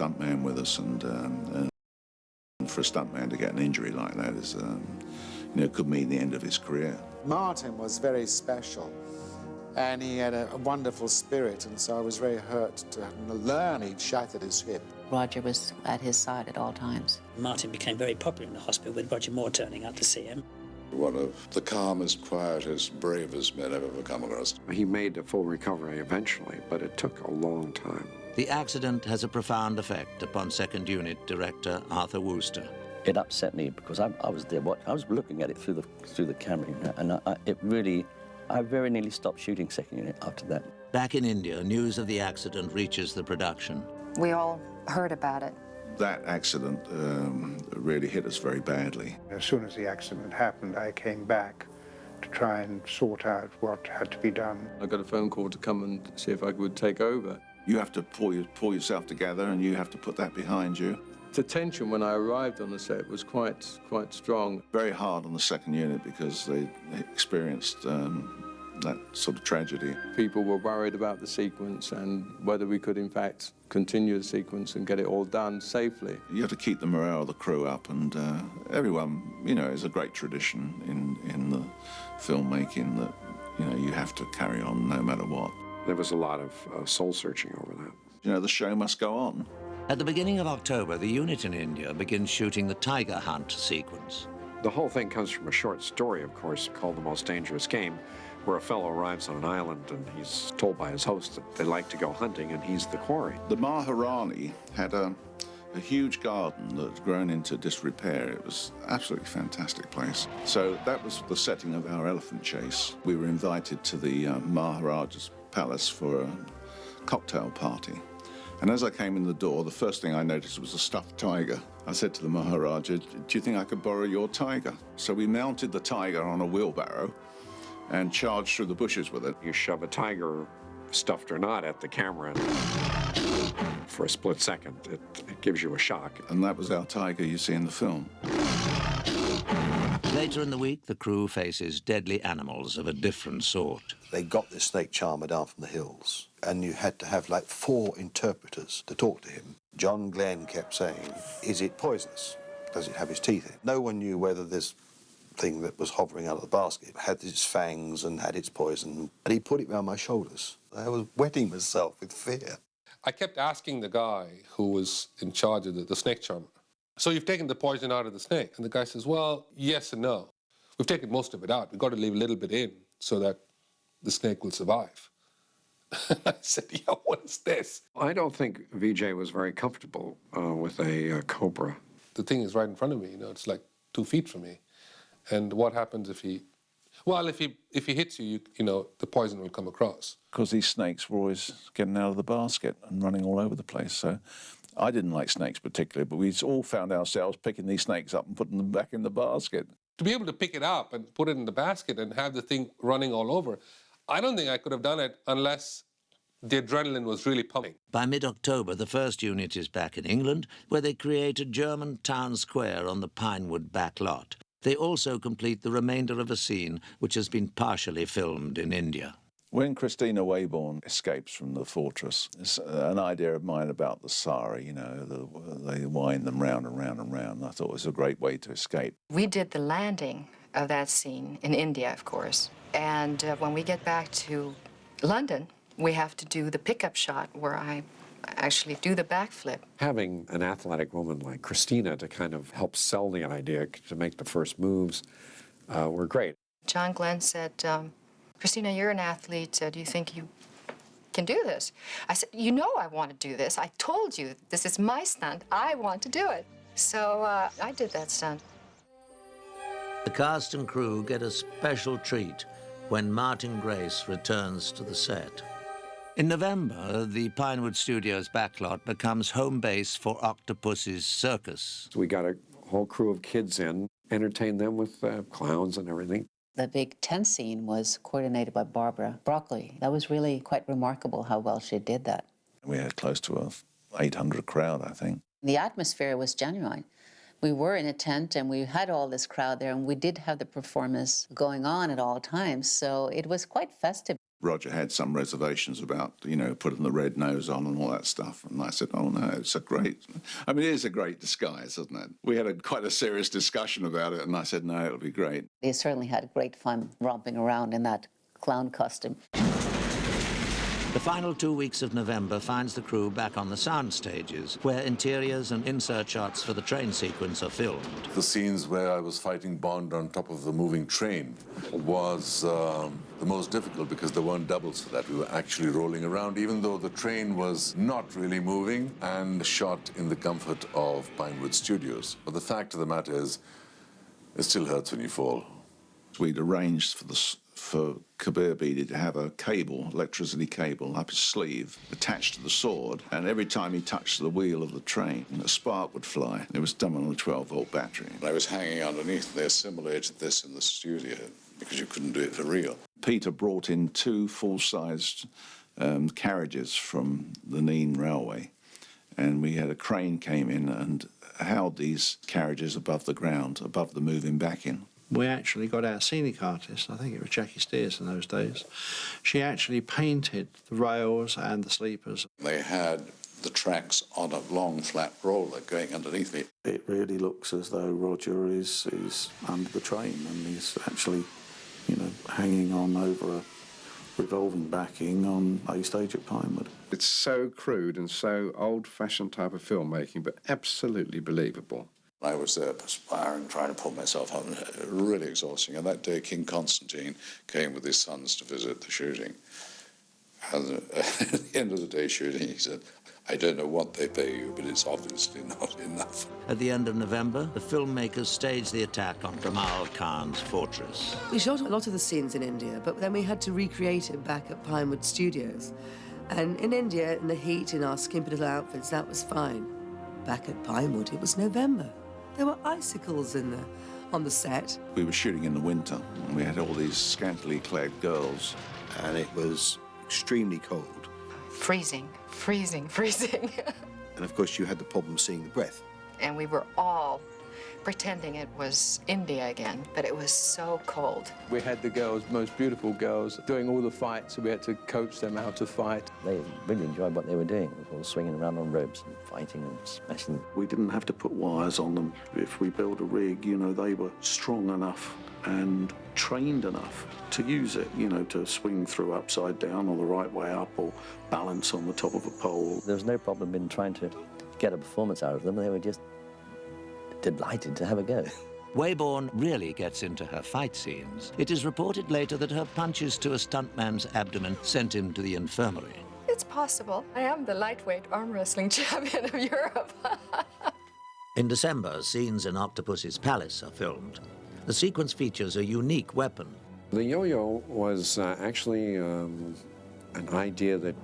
stuntman with us, and for a stuntman to get an injury like that is, could mean the end of his career. Martin was very special, and he had a wonderful spirit, and so I was very hurt to learn he'd shattered his hip. Roger was at his side at all times. Martin became very popular in the hospital, with Roger Moore turning out to see him. One of the calmest, quietest, bravest men I've ever come across. He made a full recovery eventually, but it took a long time. The accident has a profound effect upon Second Unit Director Arthur Wooster. It upset me because I was there. I was looking at it through the camera, and I very nearly stopped shooting Second Unit after that. Back in India, news of the accident reaches the production. We all heard about it. That accident really hit us very badly. As soon as the accident happened, I came back to try and sort out what had to be done. I got a phone call to come and see if I would take over. You have to pull yourself together, and you have to put that behind you. The tension when I arrived on the set was quite strong. Very hard on the Second Unit because they experienced that sort of tragedy. People were worried about the sequence and whether we could, in fact, continue the sequence and get it all done safely. You have to keep the morale of the crew up, and everyone, is a great tradition in the filmmaking that, you have to carry on no matter what. There was a lot of soul-searching over that. The show must go on. At the beginning of October, the unit in India begins shooting the tiger hunt sequence. The whole thing comes from a short story, of course, called The Most Dangerous Game, where a fellow arrives on an island and he's told by his host that they like to go hunting and he's the quarry. The Maharani had a huge garden that had grown into disrepair. It was an absolutely fantastic place. So that was the setting of our elephant chase. We were invited to the Maharaja's palace for a cocktail party. And as I came in the door, the first thing I noticed was a stuffed tiger. I said to the Maharaja, "Do you think I could borrow your tiger?" So we mounted the tiger on a wheelbarrow and charged through the bushes with it. You shove a tiger, stuffed or not, at the camera, and for a split second, it gives you a shock. And that was our tiger you see in the film. Later in the week, the crew faces deadly animals of a different sort. They got this snake charmer down from the hills, and you had to have like 4 interpreters to talk to him. John Glenn kept saying, "Is it poisonous? Does it have its teeth in?" No one knew whether this thing that was hovering out of the basket had its fangs and had its poison, and he put it round my shoulders. I was wetting myself with fear. I kept asking the guy who was in charge of the snake charmer, "So you've taken the poison out of the snake?" And the guy says, "Well, yes and no. We've taken most of it out. We've got to leave a little bit in so that the snake will survive." I said, "Yeah, what is this?" I don't think VJ was very comfortable with a cobra. The thing is right in front of me, it's like 2 feet from me. And what happens if he... Well, if he hits you, the poison will come across. Because these snakes were always getting out of the basket and running all over the place. So I didn't like snakes particularly, but we all found ourselves picking these snakes up and putting them back in the basket. To be able to pick it up and put it in the basket and have the thing running all over, I don't think I could have done it unless the adrenaline was really pumping. By mid-October, the first unit is back in England, where they create a German town square on the Pinewood back lot. They also complete the remainder of a scene which has been partially filmed in India. When Christina Wayborn escapes from the fortress, it's an idea of mine about the sari, they wind them round and round and round. I thought it was a great way to escape. We did the landing of that scene in India, of course. And when we get back to London, we have to do the pickup shot where I actually do the backflip. Having an athletic woman like Christina to kind of help sell the idea, to make the first moves, were great. John Glenn said, "Christina, you're an athlete. Do you think you can do this?" I said, I want to do this. I told you, this is my stunt. I want to do it. So I did that stunt. The cast and crew get a special treat when Martin Grace returns to the set. In November, the Pinewood Studios backlot becomes home base for Octopussy's circus. So we got a whole crew of kids in, entertained them with clowns and everything. The big tent scene was coordinated by Barbara Broccoli. That was really quite remarkable how well she did that. We had close to a 800 crowd, I think. The atmosphere was genuine. We were in a tent and we had all this crowd there, and we did have the performance going on at all times, so it was quite festive. Roger had some reservations about, you know, putting the red nose on and all that stuff. And I said, oh, no, it's a great... I mean, it is a great disguise, isn't it? We had quite a serious discussion about it, and I said, no, it'll be great. They certainly had great fun romping around in that clown costume. The final 2 weeks of November finds the crew back on the sound stages, where interiors and insert shots for the train sequence are filmed. The scenes where I was fighting Bond on top of the moving train was the most difficult because there weren't doubles for that. We were actually rolling around, even though the train was not really moving and shot in the comfort of Pinewood Studios. But the fact of the matter is, it still hurts when you fall. We'd arranged for Kabir Bedi to have a cable, electricity cable, up his sleeve, attached to the sword, and every time he touched the wheel of the train, a spark would fly. It was done on a 12-volt battery. I was hanging underneath. They assimilated this in the studio because you couldn't do it for real. Peter brought in 2 full-sized carriages from the Neen Railway, and we had a crane came in and held these carriages above the ground, above the moving backing. We actually got our scenic artist, I think it was Jackie Steers in those days. She actually painted the rails and the sleepers. They had the tracks on a long, flat roller going underneath me. It really looks as though Roger is under the train and he's actually, you know, hanging on over a revolving backing on a stage at Pinewood. It's so crude and so old-fashioned type of filmmaking, but absolutely believable. I was there perspiring, trying to pull myself up, really exhausting. And that day, King Constantine came with his sons to visit the shooting. And at the end of the day shooting, he said, I don't know what they pay you, but it's obviously not enough. At the end of November, the filmmakers staged the attack on Kamal Khan's fortress. We shot a lot of the scenes in India, but then we had to recreate it back at Pinewood Studios. And in India, in the heat, in our skimpy little outfits, that was fine. Back at Pinewood, it was November. There were icicles on the set. We were shooting in the winter, and we had all these scantily clad girls. And it was extremely cold. Freezing, freezing, freezing. And of course you had the problem seeing the breath. And we were all pretending it was India again, but it was so cold. We had the girls, most beautiful girls, doing all the fights, so we had to coach them how to fight. They really enjoyed what they were doing. They were all swinging around on ropes and fighting and smashing. We didn't have to put wires on them. If we built a rig, you know, they were strong enough and trained enough to use it, you know, to swing through upside down or the right way up or balance on the top of a pole. There was no problem in trying to get a performance out of them. They were just delighted to have a go. Wayborn really gets into her fight scenes. It is reported later that her punches to a stuntman's abdomen sent him to the infirmary. It's possible. I am the lightweight arm wrestling champion of Europe. In December, scenes in Octopussy's palace are filmed. The sequence features a unique weapon. The yo-yo was actually an idea that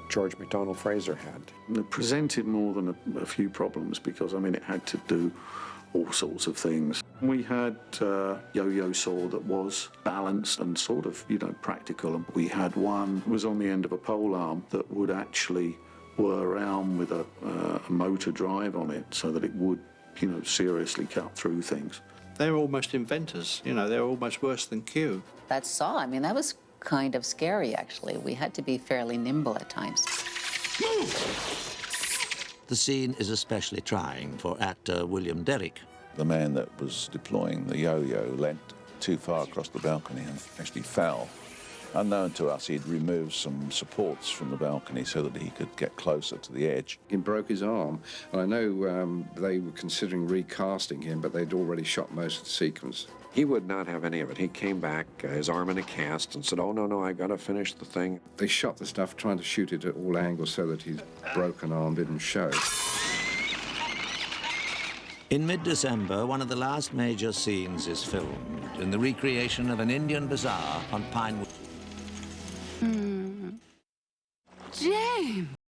George MacDonald Fraser had. It presented more than a few problems because, I mean, it had to do all sorts of things. We had a yo-yo saw that was balanced and sort of, you know, practical. We had one that was on the end of a pole arm that would actually whir around with a motor drive on it so that it would, you know, seriously cut through things. They're almost inventors, you know, they're almost worse than Q. That saw, I mean, that was kind of scary, actually. We had to be fairly nimble at times. The scene is especially trying for actor William Derrick. The man that was deploying the yo-yo leant too far across the balcony and actually fell. Unknown to us, he'd removed some supports from the balcony so that he could get closer to the edge. He broke his arm. And I know they were considering recasting him, but they'd already shot most of the sequence. He would not have any of it. He came back, his arm in a cast, and said, oh, no, I've got to finish the thing. They shot the stuff trying to shoot it at all angles so that his broken arm didn't show. In mid-December, one of the last major scenes is filmed in the recreation of an Indian bazaar on Pinewood. James!